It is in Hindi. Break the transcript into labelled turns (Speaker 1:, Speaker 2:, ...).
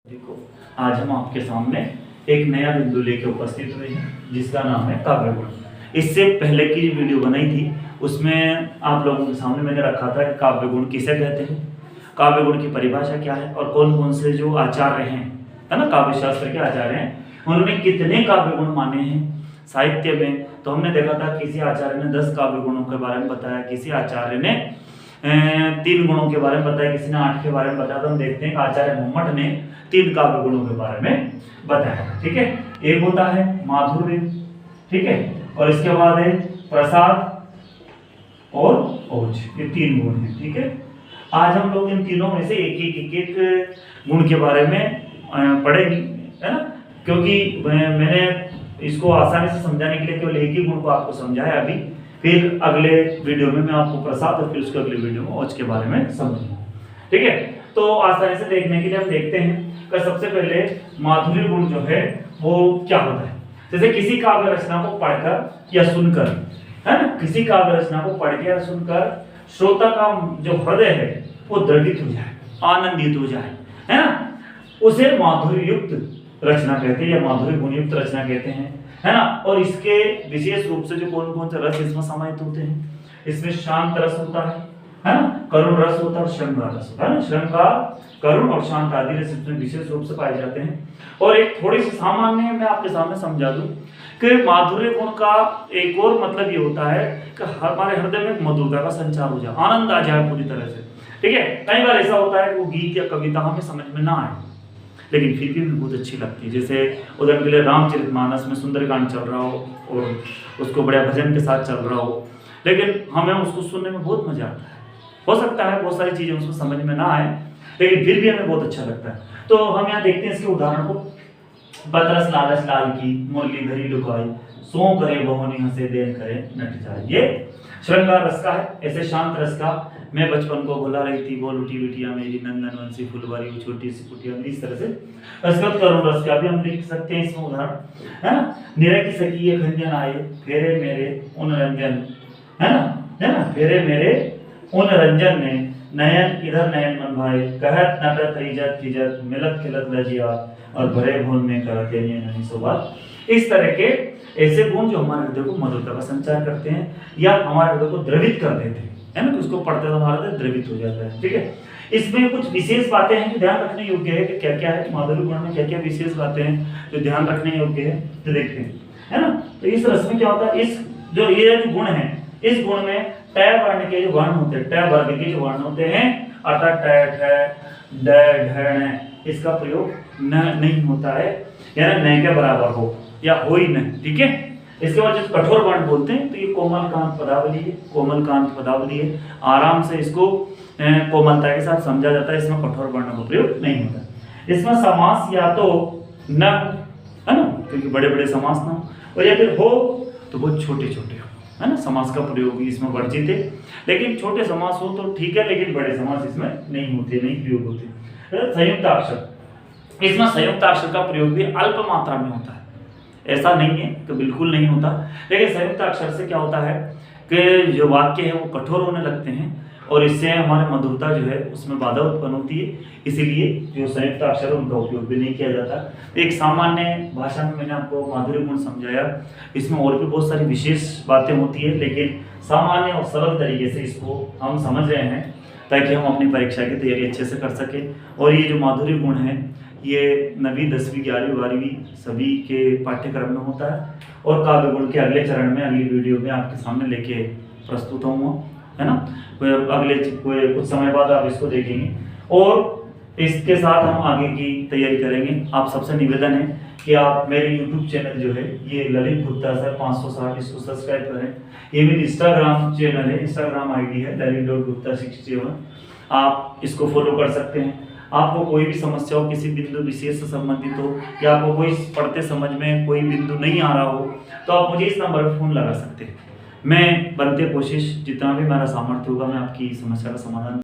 Speaker 1: देखो, आज हम आपके सामने एक नया बिंदु लेके उपस्थित हुए हैं जिसका नाम है काव्य गुण। इससे पहले की वीडियो बनाई थी उसमें आप लोगों के सामने मैंने रखा था कि काव्य गुण किसे कहते हैं, काव्य गुण की परिभाषा क्या है और कौन कौन से जो आचार्य हैं, है ना, काव्य शास्त्र के आचार्य हैं, उन्होंने कितने काव्य गुण माने हैं साहित्य में। तो हमने देखा था किसी आचार्य ने 10 काव्य गुणों के बारे में बताया, किसी आचार्य ने 3 गुणों के बारे में बताया, किसी ने 8 के बारे में बताया। तो हम देखते हैं कि आचार्य मोम्मट ने 3 काव्य गुणों के बारे में बताया। ठीक है, एक होता है माधुर्य, ठीक है, और इसके बाद है प्रसाद और ओज, ये 3 गुण हैं। ठीक है, आज हम लोग इन तीनों में से एक गुण के बारे में पढ़ेंगे, है ना, क्योंकि मैंने इसको आसानी से समझाने के लिए केवल एक ही गुण को आपको समझाया अभी। फिर अगले वीडियो में मैं आपको प्रसाद और फिर उसके अगले वीडियो में ओज के बारे में समझाऊंगा। ठीक है, तो आसानी से देखने के लिए हम देखते हैं कि सबसे पहले माधुर्य गुण जो है वो क्या होता है। जैसे किसी काव्य रचना को पढ़कर या सुनकर, है ना, किसी काव्य रचना को पढ़ के या सुनकर श्रोता का जो हृदय है वो द्रवित हो जाए, आनंदित हो जाए, है ना, उसे माधुर्य युक्त रचना कहते हैं या माधुर्य गुण युक्त रचना कहते हैं, है ना। और इसके विशेष रूप से जो कौन कौन से रस इसमें समाहित होते हैं, इसमें शांत रस होता है ना, करुण रस होता है और श्रृंगार रस होता है ना। श्रृंगार, करुण और शांत आदि रस इसमें विशेष रूप से पाए जाते हैं। और एक थोड़ी सी सामान्य मैं आपके सामने समझा दूं कि माधुर्य गुण का एक और मतलब ये होता है कि हमारे हृदय में मधुरता का संचार हो जाए, आनंद आ जाए पूरी तरह से। ठीक है, कई बार ऐसा होता है कि वो गीत या कविता हमें समझ में ना आए लेकिन फिर भी हमें बहुत अच्छी लगती है। जैसे उदाहरण के लिए रामचरितमानस में सुंदरकांड चल रहा हो और उसको बड़े भजन के साथ चल रहा हो, लेकिन हमें उसको सुनने में बहुत मजा आता है। हो सकता है बहुत सारी चीजें उसमें समझ में ना आए लेकिन फिर भी हमें बहुत अच्छा लगता है। तो हम यहाँ देखते हैं इसके उदाहरण को। पतरस लालच लाल की मुरली धरी लुकाई, सो करे बहुनी हंसे देन करे नट जाए। ये श्रृंगार रस का है। ऐसे शांत रस का, मैं बचपन को भुला रही थी बोल उठी बिटिया मेरी, नंदन वंशी फुलवारी वो छोटी सी कुटिया, इस तरह से असगत करुण रस का भी हम लिख सकते हैं इसमें उदाहरण, है ना। निरय की सकी ये खंजन आए, फेरे मेरे उन रंजन, है ना, फेरे मेरे उन रंजन ने, नयन इधर नयन मन भाई, कहत नटत इजत इजत मिलत खिलत लजिया और भरे भूल में करते नहीं सोबात। इस तरह के ऐसे गुण जो हमारे हृदय को मधुरता का संचार करते हैं या हमारे हृदय को द्रवित कर देते हैं, है ना, तो उसको पढ़ते तो हमारा हृदय द्रवित हो जाता है। ठीक है, इसमें कुछ विशेष बातें हैं जो ध्यान रखने योग्य है कि क्या क्या है माधुर्य गुण में, क्या क्या विशेष बातें हैं जो ध्यान रखने योग्य है, तो देखते हैं, है ना। तो इस रस में क्या होता है, इस जो ये जो गुण है, इस गुण में ट वर्ण के जो वर्ण होते हैं, ट वर्ग के जो वर्ण होते हैं, अर्थात ट ठ ड ढ ण, इसका प्रयोग न नहीं होता है, यानी न के बराबर हो या हो ही नहीं। ठीक है, इसके बाद जो कठोर वर्ण बोलते हैं तो ये कोमल कांत पदावली है, कोमल कांत पदावली है। आराम से इसको कोमलता के साथ समझा जाता है, इसमें कठोर वर्ण का प्रयोग नहीं होता। इसमें समास या तो न, है ना, क्योंकि बड़े बड़े समास ना हो, और या फिर हो तो बहुत छोटे छोटे हो, है ना। समास का प्रयोग भी इसमें वर्जित है, लेकिन छोटे समास हो तो ठीक है, लेकिन बड़े समास इसमें नहीं होते, नहीं प्रयोग होते। संयुक्त अक्षर, इसमें संयुक्त अक्षर का प्रयोग भी अल्प मात्रा में होता है, ऐसा नहीं है कि बिल्कुल नहीं होता, लेकिन संयुक्त अक्षर से क्या होता है कि जो वाक्य है वो कठोर होने लगते हैं और इससे हमारे मधुरता जो है उसमें बाधा उत्पन्न होती है, इसीलिए जो संयुक्त अक्षर है उनका उपयोग भी नहीं किया जाता। एक सामान्य भाषा में मैंने आपको माधुर्य गुण समझाया, इसमें और भी बहुत सारी विशेष बातें होती है, लेकिन सामान्य और सरल तरीके से इसको हम समझ रहे हैं ताकि हम अपनी परीक्षा की तैयारी अच्छे से कर सकें। और ये जो माधुर्य गुण है ये 9वीं 10वीं 11वीं 12वीं सभी के पाठ्यक्रम में होता है और काव्य गुण के अगले चरण में अगली वीडियो में आपके सामने लेके प्रस्तुत होऊंगा, है ना। अगले कुछ समय बाद आप इसको देखेंगे और इसके साथ हम आगे की तैयारी करेंगे। आप सबसे निवेदन है कि आप मेरे YouTube चैनल जो है ये ललित गुप्ता सर 560, इसको सब्सक्राइब करें। ये मेरी इंस्टाग्राम चैनल है, इंस्टाग्राम आईडी है lalit.gupta67, आप इसको फॉलो कर सकते हैं। आपको कोई भी समस्या हो, किसी बिंदु विशेष से संबंधित हो या आपको कोई पढ़ते समझ में कोई बिंदु नहीं आ रहा हो तो आप मुझे इस नंबर पर फोन लगा सकते हैं। मैं बनते कोशिश जितना भी मेरा सामर्थ्य होगा मैं आपकी समस्या का समाधान